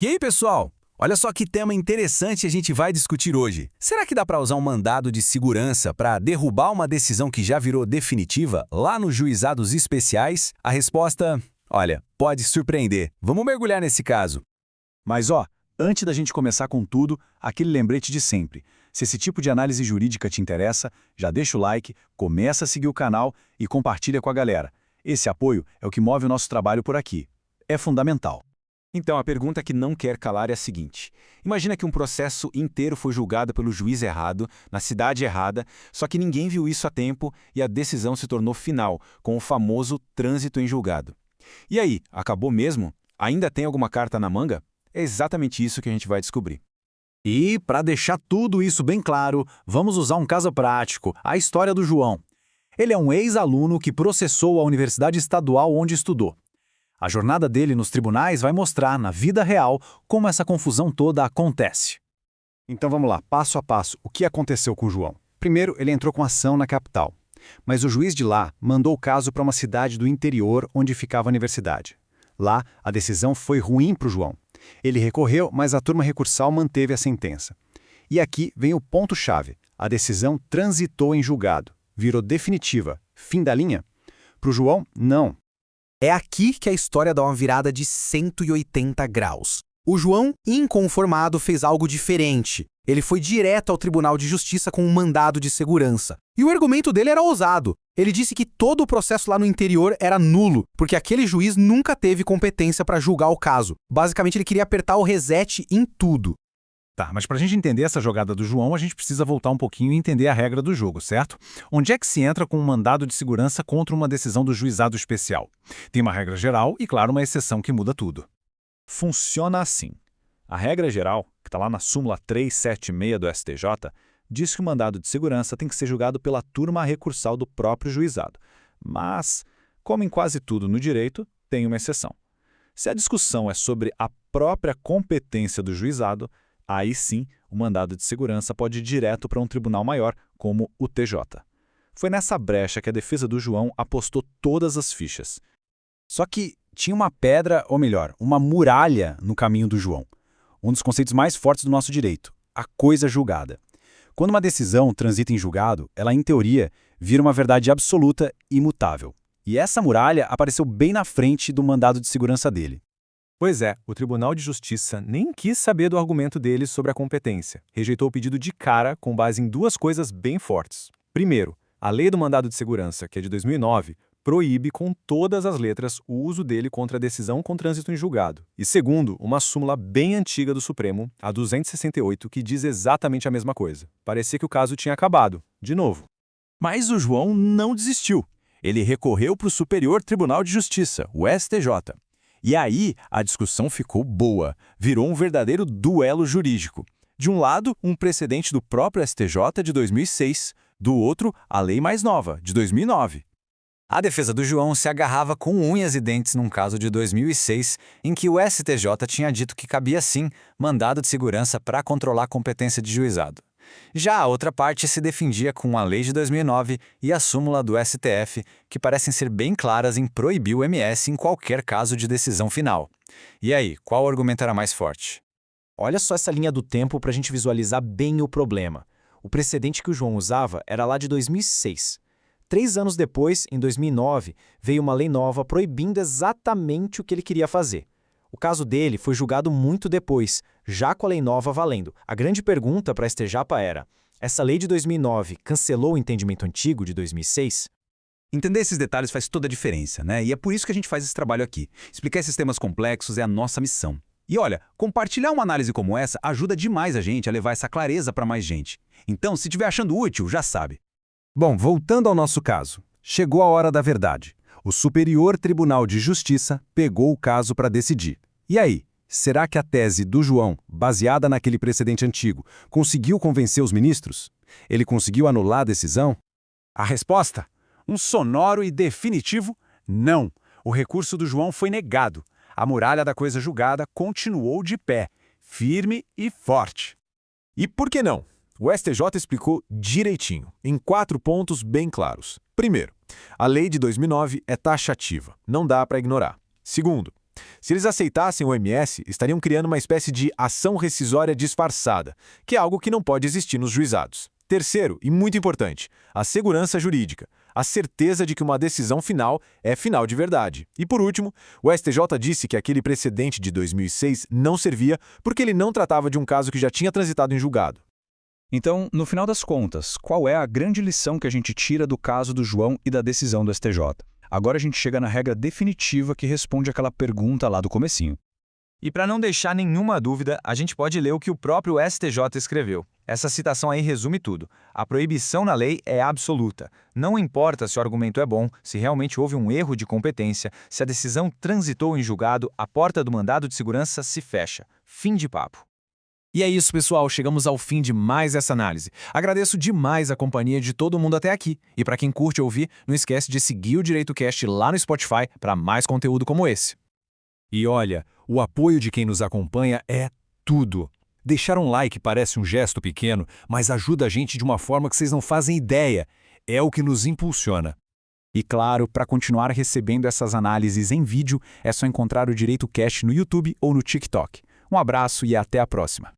E aí, pessoal? Olha só que tema interessante a gente vai discutir hoje. Será que dá para usar um mandado de segurança para derrubar uma decisão que já virou definitiva lá nos juizados especiais? A resposta, olha, pode surpreender. Vamos mergulhar nesse caso. Mas antes da gente começar com tudo, aquele lembrete de sempre. Se esse tipo de análise jurídica te interessa, já deixa o like, começa a seguir o canal e compartilha com a galera. Esse apoio é o que move o nosso trabalho por aqui. É fundamental. Então, a pergunta que não quer calar é a seguinte. Imagina que um processo inteiro foi julgado pelo juiz errado, na cidade errada, só que ninguém viu isso a tempo e a decisão se tornou final, com o famoso trânsito em julgado. E aí, acabou mesmo? Ainda tem alguma carta na manga? É exatamente isso que a gente vai descobrir. E, para deixar tudo isso bem claro, vamos usar um caso prático, a história do João. Ele é um ex-aluno que processou a universidade estadual onde estudou. A jornada dele nos tribunais vai mostrar, na vida real, como essa confusão toda acontece. Então vamos lá, passo a passo, o que aconteceu com o João? Primeiro, ele entrou com ação na capital, mas o juiz de lá mandou o caso para uma cidade do interior onde ficava a universidade. Lá, a decisão foi ruim para o João. Ele recorreu, mas a turma recursal manteve a sentença. E aqui vem o ponto-chave. A decisão transitou em julgado, virou definitiva. Fim da linha? Para o João, não. É aqui que a história dá uma virada de 180 graus. O João, inconformado, fez algo diferente. Ele foi direto ao Tribunal de Justiça com um mandado de segurança. E o argumento dele era ousado. Ele disse que todo o processo lá no interior era nulo, porque aquele juiz nunca teve competência para julgar o caso. Basicamente, ele queria apertar o reset em tudo. Tá, mas para a gente entender essa jogada do João, a gente precisa voltar um pouquinho e entender a regra do jogo, certo? Onde é que se entra com um mandado de segurança contra uma decisão do juizado especial? Tem uma regra geral e, claro, uma exceção que muda tudo. Funciona assim. A regra geral, que está lá na súmula 376 do STJ, diz que o mandado de segurança tem que ser julgado pela turma recursal do próprio juizado. Mas, como em quase tudo no direito, tem uma exceção. Se a discussão é sobre a própria competência do juizado, aí sim, o mandado de segurança pode ir direto para um tribunal maior, como o TJ. Foi nessa brecha que a defesa do João apostou todas as fichas. Só que tinha uma pedra, ou melhor, uma muralha no caminho do João. Um dos conceitos mais fortes do nosso direito, a coisa julgada. Quando uma decisão transita em julgado, ela, em teoria, vira uma verdade absoluta e imutável. E essa muralha apareceu bem na frente do mandado de segurança dele. Pois é, o Tribunal de Justiça nem quis saber do argumento deles sobre a competência. Rejeitou o pedido de cara com base em duas coisas bem fortes. Primeiro, a lei do mandado de segurança, que é de 2009, proíbe com todas as letras o uso dele contra a decisão com trânsito em julgado. E segundo, uma súmula bem antiga do Supremo, a 268, que diz exatamente a mesma coisa. Parecia que o caso tinha acabado, de novo. Mas o João não desistiu. Ele recorreu para o Superior Tribunal de Justiça, o STJ. E aí, a discussão ficou boa, virou um verdadeiro duelo jurídico. De um lado, um precedente do próprio STJ de 2006, do outro, a lei mais nova, de 2009. A defesa do João se agarrava com unhas e dentes num caso de 2006, em que o STJ tinha dito que cabia sim mandado de segurança para controlar a competência de juizado. Já a outra parte se defendia com a lei de 2009 e a súmula do STF, que parecem ser bem claras em proibir o MS em qualquer caso de decisão final. E aí, qual argumento era mais forte? Olha só essa linha do tempo para a gente visualizar bem o problema. O precedente que o João usava era lá de 2006. 3 anos depois, em 2009, veio uma lei nova proibindo exatamente o que ele queria fazer. O caso dele foi julgado muito depois, já com a lei nova valendo. A grande pergunta para a STJ era: essa lei de 2009 cancelou o entendimento antigo de 2006? Entender esses detalhes faz toda a diferença, né? E é por isso que a gente faz esse trabalho aqui. Explicar esses temas complexos é a nossa missão. E olha, compartilhar uma análise como essa ajuda demais a gente a levar essa clareza para mais gente. Então, se estiver achando útil, já sabe. Bom, voltando ao nosso caso. Chegou a hora da verdade. O Superior Tribunal de Justiça pegou o caso para decidir. E aí, será que a tese do João, baseada naquele precedente antigo, conseguiu convencer os ministros? Ele conseguiu anular a decisão? A resposta? Um sonoro e definitivo não. O recurso do João foi negado. A muralha da coisa julgada continuou de pé, firme e forte. E por que não? O STJ explicou direitinho, em 4 pontos bem claros. Primeiro, a lei de 2009 é taxativa, não dá para ignorar. Segundo, Se eles aceitassem o MS, estariam criando uma espécie de ação rescisória disfarçada, que é algo que não pode existir nos juizados. Terceiro, e muito importante, a segurança jurídica, a certeza de que uma decisão final é final de verdade. E por último, o STJ disse que aquele precedente de 2006 não servia porque ele não tratava de um caso que já tinha transitado em julgado. Então, no final das contas, qual é a grande lição que a gente tira do caso do João e da decisão do STJ? Agora a gente chega na regra definitiva que responde aquela pergunta lá do comecinho. E para não deixar nenhuma dúvida, a gente pode ler o que o próprio STJ escreveu. Essa citação aí resume tudo. A proibição na lei é absoluta. Não importa se o argumento é bom, se realmente houve um erro de competência, se a decisão transitou em julgado, a porta do mandado de segurança se fecha. Fim de papo. E é isso, pessoal. Chegamos ao fim de mais essa análise. Agradeço demais a companhia de todo mundo até aqui. E para quem curte ouvir, não esquece de seguir o DireitoCast lá no Spotify para mais conteúdo como esse. E olha, o apoio de quem nos acompanha é tudo. Deixar um like parece um gesto pequeno, mas ajuda a gente de uma forma que vocês não fazem ideia. É o que nos impulsiona. E claro, para continuar recebendo essas análises em vídeo, é só encontrar o DireitoCast no YouTube ou no TikTok. Um abraço e até a próxima.